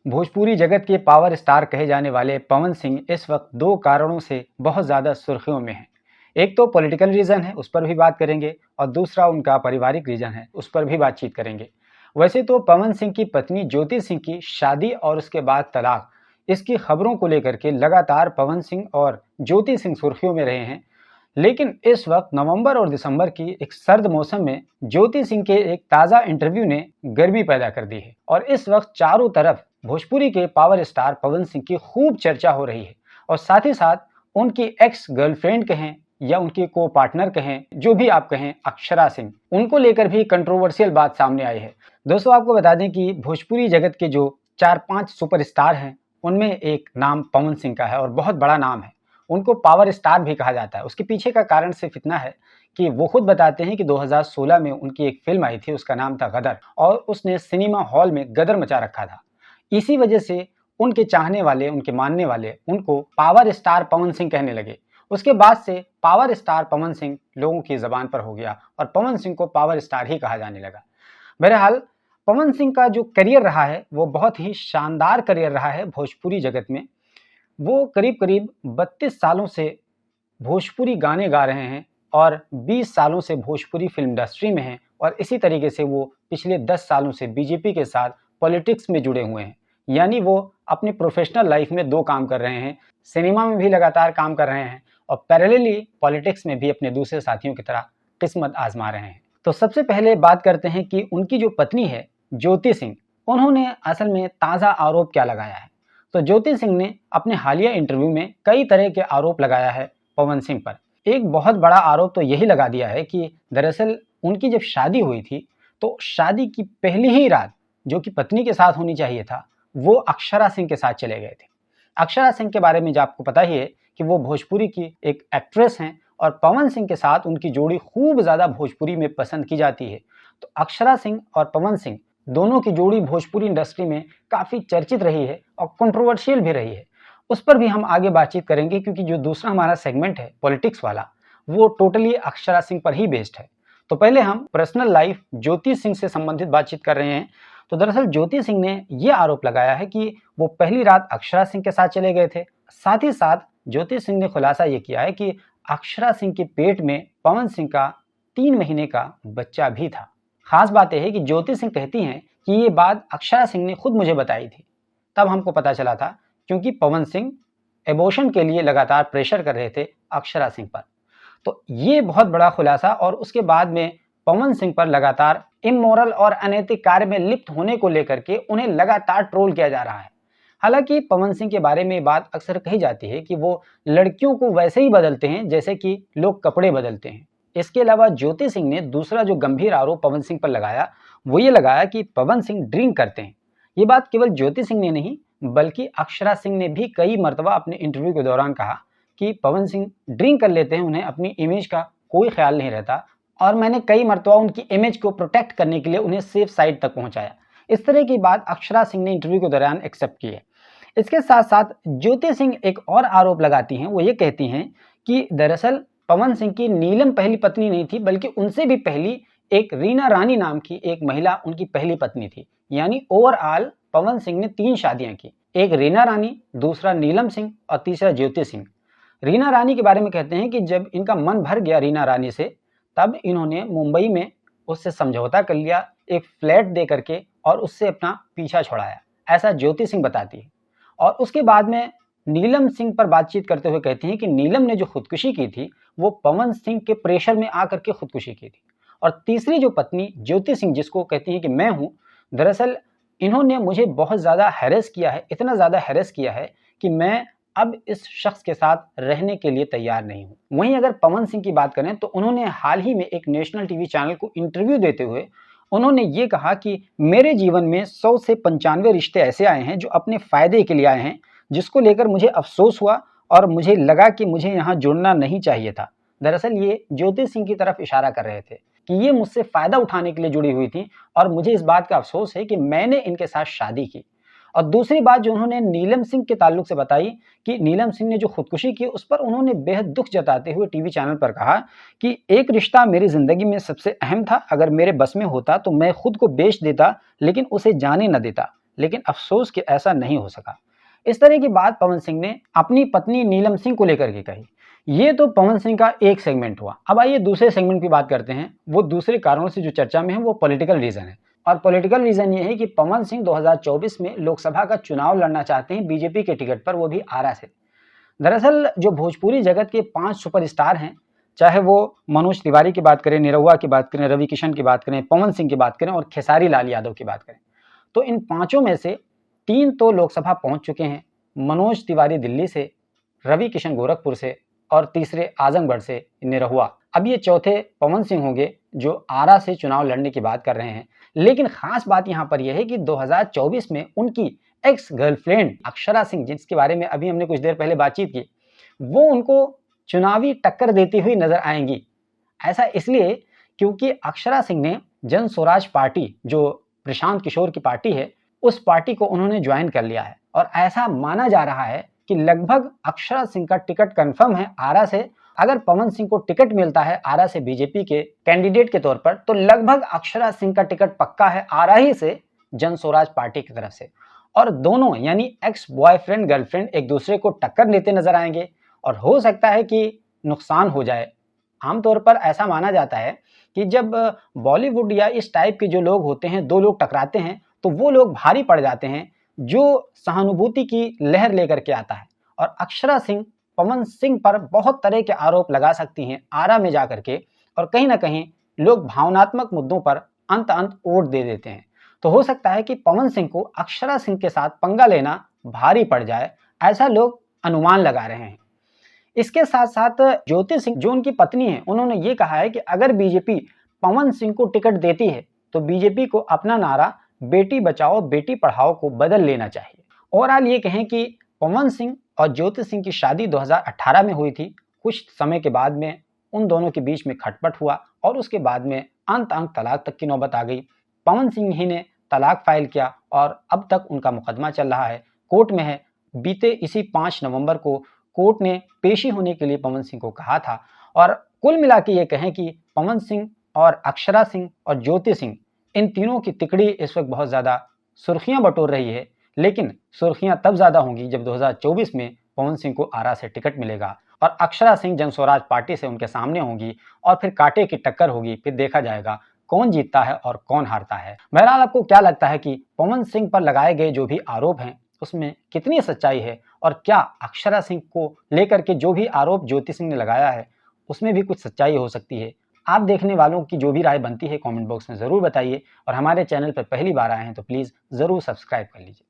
भोजपुरी जगत के power star कहे जाने वाले पवन सिंह इस वक्त दो कारणों से बहुत ज़्यादा सुर्खियों में हैं। एक तो पॉलिटिकल रीज़न है, उस पर भी बात करेंगे, और दूसरा उनका पारिवारिक रीज़न है, उस पर भी बातचीत करेंगे। वैसे तो पवन सिंह की पत्नी ज्योति सिंह की शादी और उसके बाद तलाक, इसकी खबरों को लेकर के लगातार पवन सिंह और ज्योति सिंह सुर्खियों में रहे हैं। लेकिन इस वक्त नवंबर और दिसंबर की एक सर्द मौसम में ज्योति सिंह के एक ताज़ा इंटरव्यू ने गर्मी पैदा कर दी है और इस वक्त चारों तरफ भोजपुरी के पावर स्टार पवन सिंह की खूब चर्चा हो रही है। और साथ ही साथ उनकी एक्स गर्लफ्रेंड कहें या उनकी को पार्टनर कहें, जो भी आप कहें, अक्षरा सिंह, उनको लेकर भी कंट्रोवर्शियल बात सामने आई है। दोस्तों, आपको बता दें कि भोजपुरी जगत के जो 4-5 सुपरस्टार हैं, उनमें एक नाम पवन सिंह का है और बहुत बड़ा नाम है। उनको पावर स्टार भी कहा जाता है। उसके पीछे का कारण सिर्फ इतना है कि वो खुद बताते हैं कि 2016 में उनकी एक फिल्म आई थी, उसका नाम था गदर, और उसने सिनेमा हॉल में गदर मचा रखा था। इसी वजह से उनके चाहने वाले, उनके मानने वाले उनको पावर स्टार पवन सिंह कहने लगे। उसके बाद से पावर स्टार पवन सिंह लोगों की ज़बान पर हो गया और पवन सिंह को पावर स्टार ही कहा जाने लगा। बहरहाल, पवन सिंह का जो करियर रहा है वो बहुत ही शानदार करियर रहा है भोजपुरी जगत में। वो करीब-करीब 32 सालों से भोजपुरी गाने गा रहे हैं और 20 सालों से भोजपुरी फिल्म इंडस्ट्री में हैं, और इसी तरीके से वो पिछले 10 सालों से बीजेपी के साथ पॉलिटिक्स में जुड़े हुए हैं। यानी वो अपनी प्रोफेशनल लाइफ में 2 काम कर रहे हैं, सिनेमा में भी लगातार काम कर रहे हैं और पैरेलली पॉलिटिक्स में भी अपने दूसरे साथियों की तरह किस्मत आजमा रहे हैं। तो सबसे पहले बात करते हैं कि उनकी जो पत्नी है ज्योति सिंह, उन्होंने असल में ताज़ा आरोप क्या लगाया है। तो ज्योति सिंह ने अपने हालिया इंटरव्यू में कई तरह के आरोप लगाया है पवन सिंह पर। एक बहुत बड़ा आरोप तो यही लगा दिया है कि दरअसल उनकी जब शादी हुई थी तो शादी की पहली ही रात जो कि पत्नी के साथ होनी चाहिए था, वो अक्षरा सिंह के साथ चले गए थे। अक्षरा सिंह के बारे में जो आपको पता ही है कि वो भोजपुरी की एक एक्ट्रेस हैं और पवन सिंह के साथ उनकी जोड़ी खूब ज़्यादा भोजपुरी में पसंद की जाती है। तो अक्षरा सिंह और पवन सिंह दोनों की जोड़ी भोजपुरी इंडस्ट्री में काफ़ी चर्चित रही है और कंट्रोवर्शियल भी रही है। उस पर भी हम आगे बातचीत करेंगे, क्योंकि जो दूसरा हमारा सेगमेंट है पॉलिटिक्स वाला, वो टोटली अक्षरा सिंह पर ही बेस्ड है। तो पहले हम पर्सनल लाइफ ज्योति सिंह से संबंधित बातचीत कर रहे हैं। तो दरअसल ज्योति सिंह ने ये आरोप लगाया है कि वो पहली रात अक्षरा सिंह के साथ चले गए थे। साथ ही साथ ज्योति सिंह ने खुलासा ये किया है कि अक्षरा सिंह के पेट में पवन सिंह का 3 महीने का बच्चा भी था। खास बात यह है कि ज्योति सिंह कहती हैं कि ये बात अक्षरा सिंह ने खुद मुझे बताई थी, तब हमको पता चला था, क्योंकि पवन सिंह एबॉर्शन के लिए लगातार प्रेशर कर रहे थे अक्षरा सिंह पर। तो ये बहुत बड़ा खुलासा, और उसके बाद में पवन सिंह पर लगातार इमोरल और अनैतिक कार्य में लिप्त होने को लेकर के उन्हें लगातार ट्रोल किया जा रहा है। हालांकि पवन सिंह के बारे में बात अक्सर कही जाती है कि वो लड़कियों को वैसे ही बदलते हैं जैसे कि लोग कपड़े बदलते हैं। इसके अलावा ज्योति सिंह ने दूसरा जो गंभीर आरोप पवन सिंह पर लगाया, वो ये लगाया कि पवन सिंह ड्रिंक करते हैं। ये बात केवल ज्योति सिंह ने नहीं, बल्कि अक्षरा सिंह ने भी कई मर्तबा अपने इंटरव्यू के दौरान कहा कि पवन सिंह ड्रिंक कर लेते हैं, उन्हें अपनी इमेज का कोई ख्याल नहीं रहता, और मैंने कई मर्तबा उनकी इमेज को प्रोटेक्ट करने के लिए उन्हें सेफ साइड तक पहुंचाया। इस तरह की बात अक्षरा सिंह ने इंटरव्यू के दौरान एक्सेप्ट की है। इसके साथ साथ ज्योति सिंह एक और आरोप लगाती हैं। वो ये कहती हैं कि दरअसल पवन सिंह की नीलम पहली पत्नी नहीं थी, बल्कि उनसे भी पहली एक रीना रानी नाम की एक महिला उनकी पहली पत्नी थी। यानी ओवरऑल पवन सिंह ने 3 शादियां की, एक रीना रानी, दूसरा नीलम सिंह और तीसरा ज्योति सिंह। रीना रानी के बारे में कहते हैं कि जब इनका मन भर गया रीना रानी से, तब इन्होंने मुंबई में उससे समझौता कर लिया, एक फ्लैट दे करके, और उससे अपना पीछा छुड़ाया, ऐसा ज्योति सिंह बताती है। और उसके बाद में नीलम सिंह पर बातचीत करते हुए कहती हैं कि नीलम ने जो खुदकुशी की थी वो पवन सिंह के प्रेशर में आकर के खुदकुशी की थी। और तीसरी जो पत्नी ज्योति सिंह, जिसको कहती हैं कि मैं हूँ, दरअसल इन्होंने मुझे बहुत ज़्यादा हैरेस किया है, इतना ज़्यादा हैरेस किया है कि मैं अब इस शख्स के साथ रहने के लिए तैयार नहीं हूँ। वहीं अगर पवन सिंह की बात करें तो उन्होंने हाल ही में एक नेशनल टीवी चैनल को इंटरव्यू देते हुए उन्होंने ये कहा कि मेरे जीवन में 100 से 95 रिश्ते ऐसे आए हैं जो अपने फ़ायदे के लिए आए हैं, जिसको लेकर मुझे अफसोस हुआ और मुझे लगा कि मुझे यहाँ जुड़ना नहीं चाहिए था। दरअसल ये ज्योति सिंह की तरफ इशारा कर रहे थे कि ये मुझसे फ़ायदा उठाने के लिए जुड़ी हुई थी और मुझे इस बात का अफसोस है कि मैंने इनके साथ शादी की। और दूसरी बात जो उन्होंने नीलम सिंह के ताल्लुक से बताई कि नीलम सिंह ने जो खुदकुशी की, उस पर उन्होंने बेहद दुख जताते हुए टीवी चैनल पर कहा कि एक रिश्ता मेरी ज़िंदगी में सबसे अहम था, अगर मेरे बस में होता तो मैं खुद को बेच देता, लेकिन उसे जाने न देता। लेकिन अफसोस कि ऐसा नहीं हो सका। इस तरह की बात पवन सिंह ने अपनी पत्नी नीलम सिंह को लेकर के कही। ये तो पवन सिंह का एक सेगमेंट हुआ। अब आइए दूसरे सेगमेंट की बात करते हैं। वो दूसरे कारणों से जो चर्चा में है वो पॉलिटिकल रीजन है, और पॉलिटिकल रीजन ये है कि पवन सिंह 2024 में लोकसभा का चुनाव लड़ना चाहते हैं बीजेपी के टिकट पर, वो भी आरा से। दरअसल जो भोजपुरी जगत के 5 सुपरस्टार हैं, चाहे वो मनोज तिवारी की बात करें, निरहुआ की बात करें, रवि किशन की बात करें, पवन सिंह की बात करें और खेसारी लाल यादव की बात करें, तो इन पांचों में से 3 तो लोकसभा पहुंच चुके हैं। मनोज तिवारी दिल्ली से, रवि किशन गोरखपुर से और तीसरे आजमगढ़ से निरहुआ। अब ये चौथे पवन सिंह होंगे जो आरा से चुनाव लड़ने की बात कर रहे हैं। लेकिन खास बात यहाँ पर यह है कि 2024 में उनकी एक्स गर्लफ्रेंड अक्षरा सिंह, जिसके बारे में अभी हमने कुछ देर पहले बातचीत की, वो उनको चुनावी टक्कर देती हुई नजर आएंगी। ऐसा इसलिए क्योंकि अक्षरा सिंह ने जन स्वराज पार्टी, जो प्रशांत किशोर की पार्टी है, उस पार्टी को उन्होंने ज्वाइन कर लिया है और ऐसा माना जा रहा है कि लगभग अक्षरा सिंह का टिकट कंफर्म है आरा से। अगर पवन सिंह को टिकट मिलता है आरा से बीजेपी के कैंडिडेट के तौर पर, तो लगभग अक्षरा सिंह का टिकट पक्का है आरा ही से जन स्वराज पार्टी की तरफ से। और दोनों यानी एक्स बॉयफ्रेंड गर्लफ्रेंड एक दूसरे को टक्कर देते नजर आएंगे और हो सकता है कि नुकसान हो जाए। आमतौर पर ऐसा माना जाता है कि जब बॉलीवुड या इस टाइप के जो लोग होते हैं, दो लोग टकराते हैं, तो वो लोग भारी पड़ जाते हैं जो सहानुभूति की लहर लेकर के आता है। और अक्षरा सिंह पवन सिंह पर बहुत तरह के आरोप लगा सकती हैं आरा में जाकर के, और कहीं ना कहीं लोग भावनात्मक मुद्दों पर अंत वोट दे देते हैं। तो हो सकता है कि पवन सिंह को अक्षरा सिंह के साथ पंगा लेना भारी पड़ जाए, ऐसा लोग अनुमान लगा रहे हैं। इसके साथ साथ ज्योति सिंह, जो उनकी पत्नी है, उन्होंने ये कहा है कि अगर बीजेपी पवन सिंह को टिकट देती है तो बीजेपी को अपना नारा बेटी बचाओ बेटी पढ़ाओ को बदल लेना चाहिए। ओवरऑल ये कहें कि पवन सिंह और ज्योति सिंह की शादी 2018 में हुई थी। कुछ समय के बाद में उन दोनों के बीच में खटपट हुआ और उसके बाद में अंत तलाक तक की नौबत आ गई। पवन सिंह ही ने तलाक फाइल किया और अब तक उनका मुकदमा चल रहा है, कोर्ट में है। बीते इसी 5 नवंबर को कोर्ट ने पेशी होने के लिए पवन सिंह को कहा था। और कुल मिला के ये कहें कि पवन सिंह और अक्षरा सिंह और ज्योति सिंह, इन तीनों की तिकड़ी इस वक्त बहुत ज़्यादा सुर्खियां बटोर रही है। लेकिन सुर्खियां तब ज़्यादा होंगी जब 2024 में पवन सिंह को आरा से टिकट मिलेगा और अक्षरा सिंह जन स्वराज पार्टी से उनके सामने होंगी और फिर कांटे की टक्कर होगी। फिर देखा जाएगा कौन जीतता है और कौन हारता है। बहरहाल आपको क्या लगता है कि पवन सिंह पर लगाए गए जो भी आरोप हैं उसमें कितनी सच्चाई है, और क्या अक्षरा सिंह को लेकर के जो भी आरोप ज्योति सिंह ने लगाया है उसमें भी कुछ सच्चाई हो सकती है? आप देखने वालों की जो भी राय बनती है कमेंट बॉक्स में ज़रूर बताइए, और हमारे चैनल पर पहली बार आए हैं तो प्लीज़ ज़रूर सब्सक्राइब कर लीजिए।